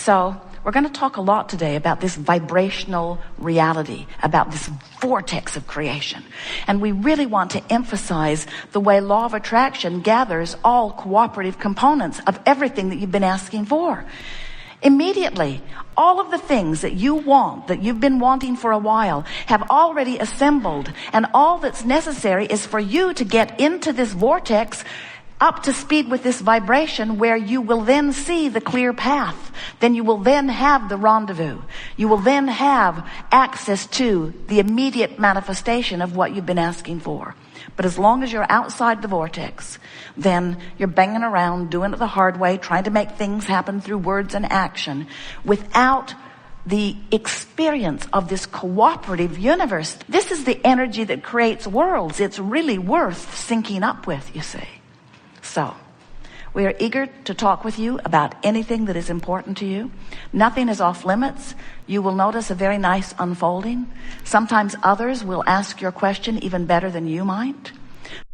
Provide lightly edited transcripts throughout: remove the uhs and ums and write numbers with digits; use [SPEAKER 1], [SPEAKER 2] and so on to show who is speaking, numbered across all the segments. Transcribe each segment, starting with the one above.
[SPEAKER 1] So we're going to talk a lot today about this vibrational reality, about this vortex of creation. And we really want to emphasize the way law of attraction gathers all cooperative components of everything that you've been asking for. Immediately, all of the things that you want, that you've been wanting for a while, have already assembled. And all that's necessary is for you to get into this vortex, up to speed with this vibration, where you will then see the clear path. Then you will then have the rendezvous. You will then have access to the immediate manifestation of what you've been asking for. But as long as you're outside the vortex, then you're banging around, doing it the hard way, trying to make things happen through words and action, without the experience of this cooperative universe. This is the energy that creates worlds. It's really worth syncing up with, you see. So, we are eager to talk with you about anything that is important to you. Nothing is off limits. You will notice a very nice unfolding. Sometimes others will ask your question even better than you might.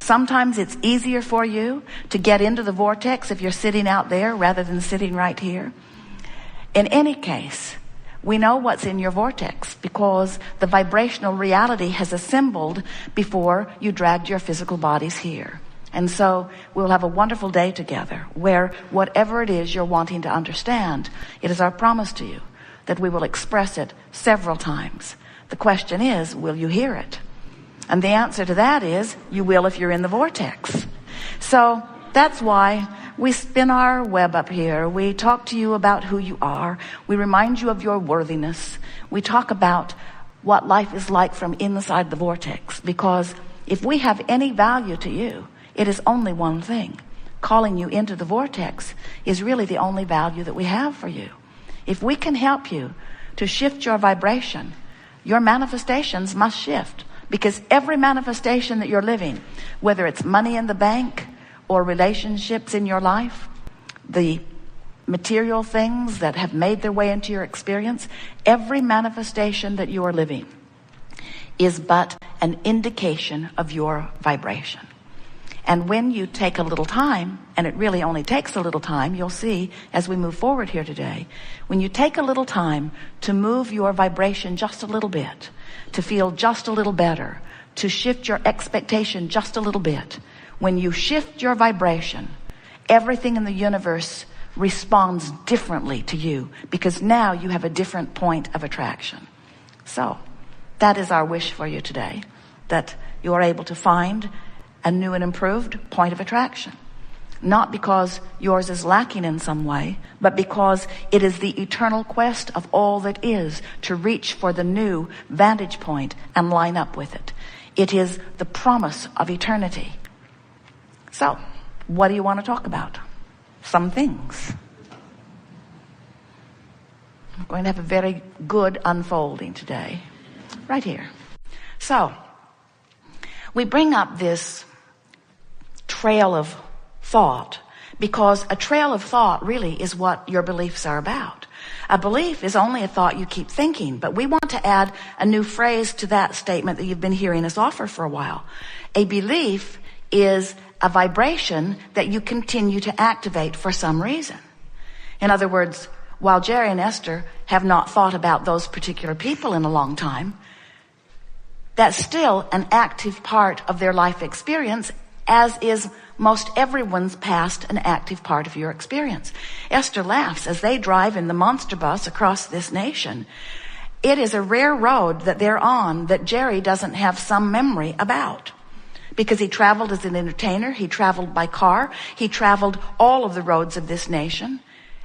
[SPEAKER 1] Sometimes it's easier for you to get into the vortex if you're sitting out there rather than sitting right here. In any case, we know what's in your vortex because the vibrational reality has assembled before you dragged your physical bodies here. And so we'll have a wonderful day together where whatever it is you're wanting to understand, it is our promise to you that we will express it several times. The question is, will you hear it? And the answer to that is, you will if you're in the vortex. So that's why we spin our web up here. We talk to you about who you are. We remind you of your worthiness. We talk about what life is like from inside the vortex. Because if we have any value to you, it is only one thing. Calling you into the vortex is really the only value that we have for you. If we can help you to shift your vibration, your manifestations must shift. Because every manifestation that you're living, whether it's money in the bank or relationships in your life, the material things that have made their way into your experience, every manifestation that you are living is but an indication of your vibration. And when you take a little time, and it really only takes a little time, you'll see as we move forward here today, when you take a little time to move your vibration just a little bit, to feel just a little better, to shift your expectation just a little bit, when you shift your vibration, everything in the universe responds differently to you because now you have a different point of attraction. So that is our wish for you today, that you are able to find a new and improved point of attraction. Not because yours is lacking in some way, but because it is the eternal quest of all that is to reach for the new vantage point and line up with it. It is the promise of eternity. So, what do you want to talk about? Some things. I'm going to have a very good unfolding today. Right here. So, we bring up this trail of thought because a trail of thought really is what your beliefs are about. A belief is only a thought you keep thinking, but we want to add a new phrase to that statement that you've been hearing us offer for a while. A belief is a vibration that you continue to activate for some reason. In other words, while Jerry and Esther have not thought about those particular people in a long time, that's still an active part of their life experience, as is most everyone's past an active part of your experience. Esther laughs as they drive in the monster bus across this nation. It is a rare road that they're on that Jerry doesn't have some memory about. Because he traveled as an entertainer, he traveled by car, he traveled all of the roads of this nation.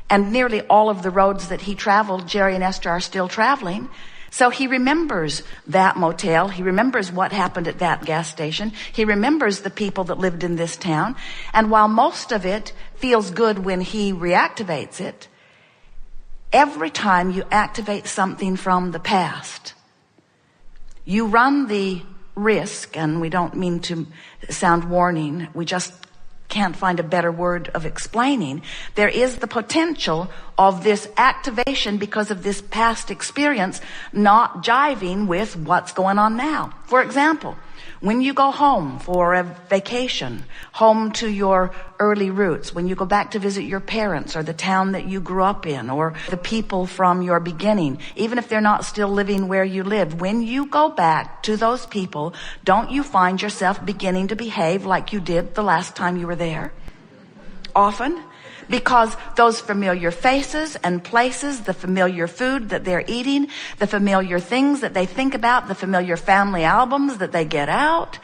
[SPEAKER 1] And nearly all of the roads that he traveled, Jerry and Esther are still traveling. So he remembers that motel. He remembers what happened at that gas station. He remembers the people that lived in this town. And while most of it feels good when he reactivates it, every time you activate something from the past, you run the risk, and we don't mean to sound warning, we just can't find a better word of explaining. There is the potential of this activation because of this past experience not jiving with what's going on now. For example, when you go home for a vacation, home to your early roots, when you go back to visit your parents or the town that you grew up in or the people from your beginning, even if they're not still living where you lived, when you go back to those people, don't you find yourself beginning to behave like you did the last time you were there? Often. Because those familiar faces and places, the familiar food that they're eating, the familiar things that they think about, the familiar family albums that they get out,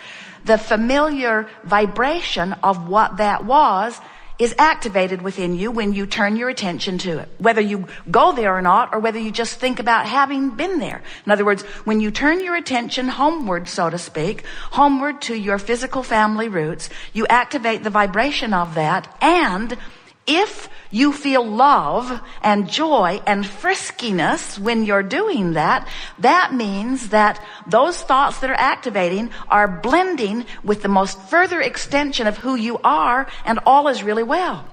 [SPEAKER 1] the familiar vibration of what that was is activated within you when you turn your attention to it. Whether you go there or not, or whether you just think about having been there. In other words, when you turn your attention homeward, so to speak, homeward to your physical family roots, you activate the vibration of that, and if you feel love and joy and friskiness when you're doing that, that means that those thoughts that are activating are blending with the most further extension of who you are, and all is really well.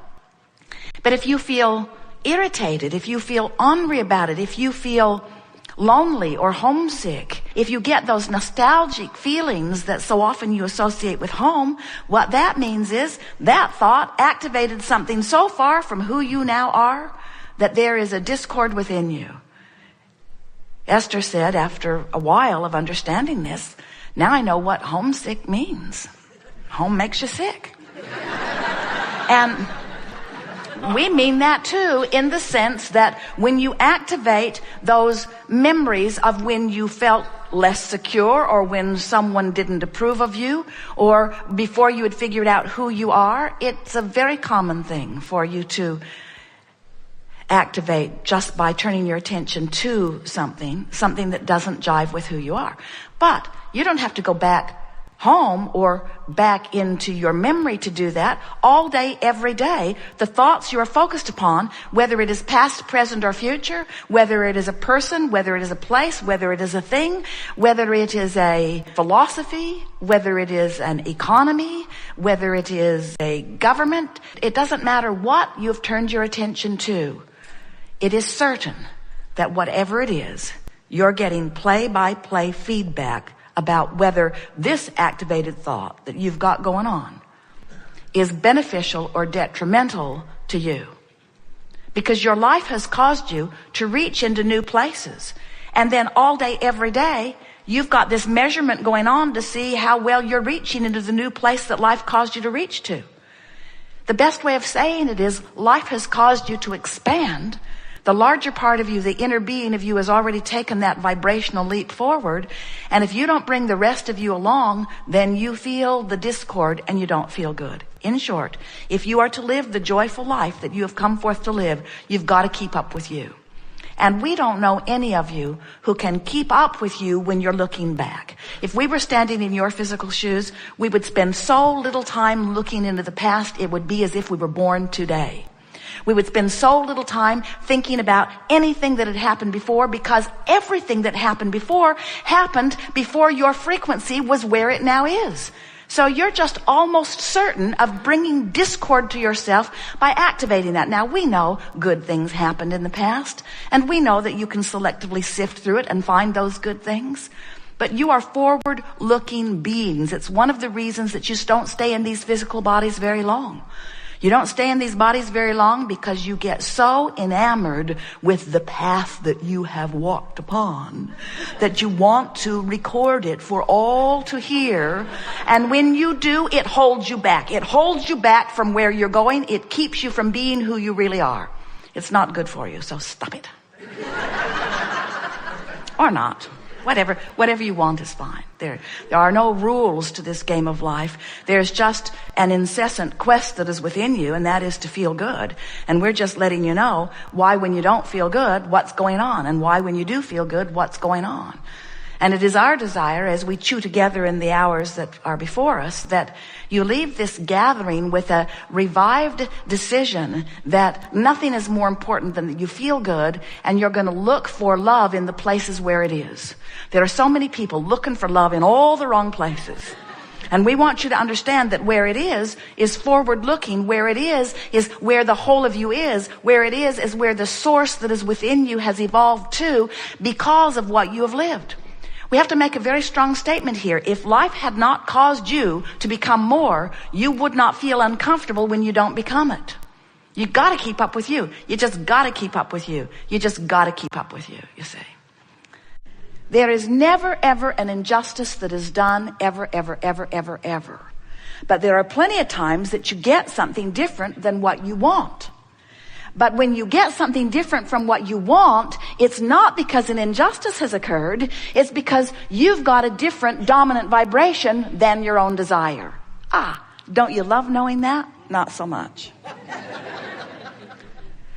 [SPEAKER 1] But if you feel irritated, if you feel ornery about it, if you feel lonely or homesick, if you get those nostalgic feelings that so often you associate with home, what that means is that thought activated something so far from who you now are that there is a discord within you. Esther said, after a while of understanding this, now I know what homesick means. Home makes you sick. And we mean that too, in the sense that when you activate those memories of when you felt less secure, or when someone didn't approve of you, or before you had figured out who you are, it's a very common thing for you to activate just by turning your attention to something that doesn't jive with who you are. But you don't have to go back home or back into your memory to do that. All day, every day, the thoughts you are focused upon, whether it is past, present, or future, whether it is a person, whether it is a place, whether it is a thing, whether it is a philosophy, whether it is an economy, whether it is a government, it doesn't matter what you've turned your attention to. It is certain that whatever it is, you're getting play-by-play feedback about whether this activated thought that you've got going on is beneficial or detrimental to you. Because your life has caused you to reach into new places. And then all day, every day, you've got this measurement going on to see how well you're reaching into the new place that life caused you to reach to. The best way of saying it is life has caused you to expand. The larger part of you, the inner being of you, has already taken that vibrational leap forward. And if you don't bring the rest of you along, then you feel the discord and you don't feel good. In short, if you are to live the joyful life that you have come forth to live, you've got to keep up with you. And we don't know any of you who can keep up with you when you're looking back. If we were standing in your physical shoes, we would spend so little time looking into the past, it would be as if we were born today. We would spend so little time thinking about anything that had happened before, because everything that happened before your frequency was where it now is. So you're just almost certain of bringing discord to yourself by activating that. Now, we know good things happened in the past, and we know that you can selectively sift through it and find those good things. But you are forward-looking beings. It's one of the reasons that you just don't stay in these physical bodies very long. You don't stay in these bodies very long because you get so enamored with the path that you have walked upon that you want to record it for all to hear. And when you do, it holds you back. It holds you back from where you're going. It keeps you from being who you really are. It's not good for you, so stop it. Or not. Whatever you want is fine. There are no rules to this game of life. There's just an incessant quest that is within you, and that is to feel good. And we're just letting you know why when you don't feel good, what's going on, and why when you do feel good, what's going on. And it is our desire, as we chew together in the hours that are before us, that you leave this gathering with a revived decision that nothing is more important than that you feel good, and you're going to look for love in the places where it is. There are so many people looking for love in all the wrong places. And we want you to understand that where it is forward looking. Where it is where the whole of you is. Where it is where the source that is within you has evolved to because of what you have lived. We have to make a very strong statement here. If life had not caused you to become more, you would not feel uncomfortable when you don't become it. You got to keep up with you. You just got to keep up with you. You just got to keep up with you, you see. There is never, ever an injustice that is done ever, ever, ever, ever, ever. But there are plenty of times that you get something different than what you want. But when you get something different from what you want, it's not because an injustice has occurred. It's because you've got a different dominant vibration than your own desire. Don't you love knowing that? Not so much.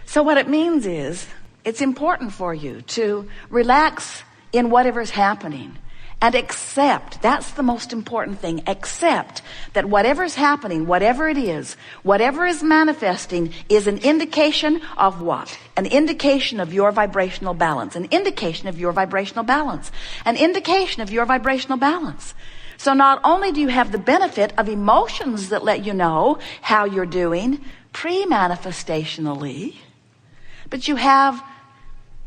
[SPEAKER 1] So what it means is, it's important for you to relax in whatever's happening and accept. That's the most important thing. Accept that whatever's happening, whatever it is, whatever is manifesting is an indication of what? An indication of your vibrational balance. An indication of your vibrational balance. An indication of your vibrational balance. So not only do you have the benefit of emotions that let you know how you're doing pre-manifestationally, but you have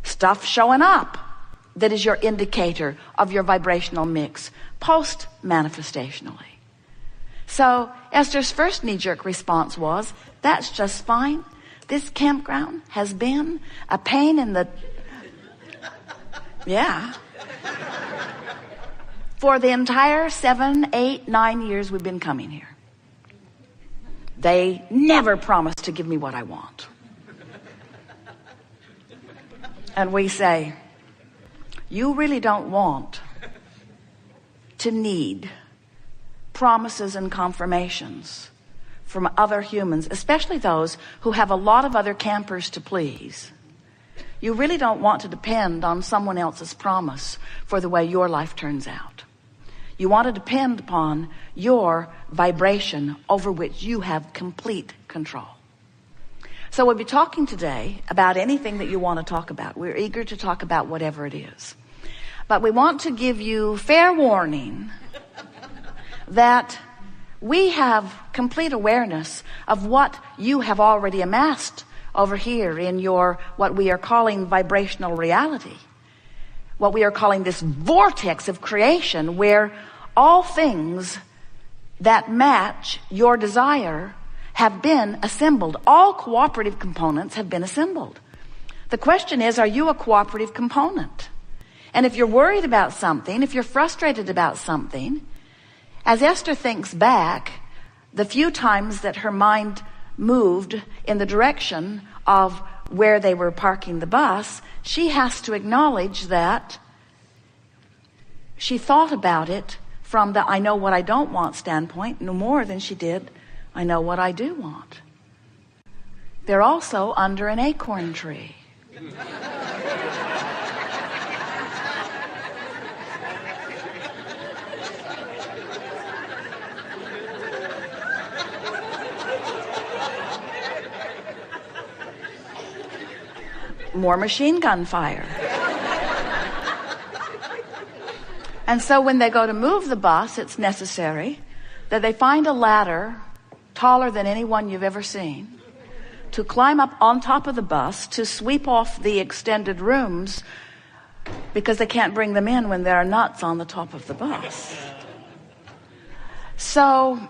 [SPEAKER 1] stuff showing up that is your indicator of your vibrational mix post-manifestationally. So Esther's first knee-jerk response was, that's just fine. This campground has been a pain in the... Yeah. For the entire 7, 8, 9 years we've been coming here. They never promised to give me what I want. And we say, you really don't want to need promises and confirmations from other humans, especially those who have a lot of other campers to please. You really don't want to depend on someone else's promise for the way your life turns out. You want to depend upon your vibration over which you have complete control. So we'll be talking today about anything that you want to talk about. We're eager to talk about whatever it is. But we want to give you fair warning that we have complete awareness of what you have already amassed over here in your, what we are calling vibrational reality. What we are calling this vortex of creation, where all things that match your desire have been assembled. All cooperative components have been assembled. The question is, are you a cooperative component? And if you're worried about something, if you're frustrated about something, as Esther thinks back, the few times that her mind moved in the direction of where they were parking the bus, she has to acknowledge that she thought about it from the I know what I don't want standpoint no more than she did I know what I do want. They're also under an acorn tree. More machine gun fire. And so when they go to move the bus, it's necessary that they find a ladder taller than anyone you've ever seen to climb up on top of the bus to sweep off the extended rooms, because they can't bring them in when there are nuts on the top of the bus. So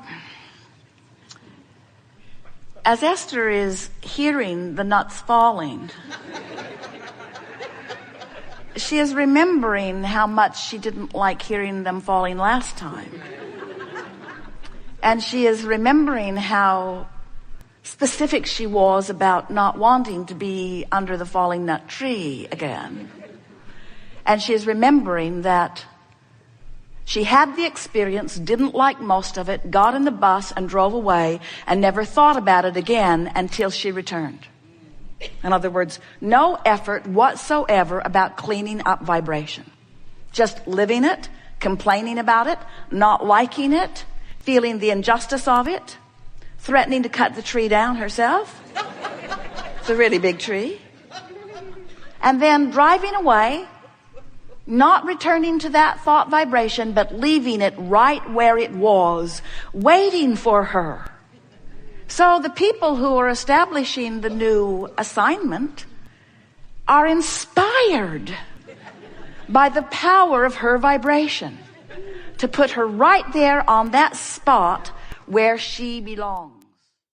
[SPEAKER 1] as Esther is hearing the nuts falling, she is remembering how much she didn't like hearing them falling last time. And she is remembering how specific she was about not wanting to be under the falling nut tree again. And she is remembering that she had the experience, didn't like most of it, got in the bus and drove away and never thought about it again until she returned. In other words, no effort whatsoever about cleaning up vibration. Just living it, complaining about it, not liking it, feeling the injustice of it, threatening to cut the tree down herself. It's a really big tree. And then driving away Not returning to that thought vibration, but leaving it right where it was, waiting for her. So the people who are establishing the new assignment are inspired by the power of her vibration to put her right there on that spot where she belongs.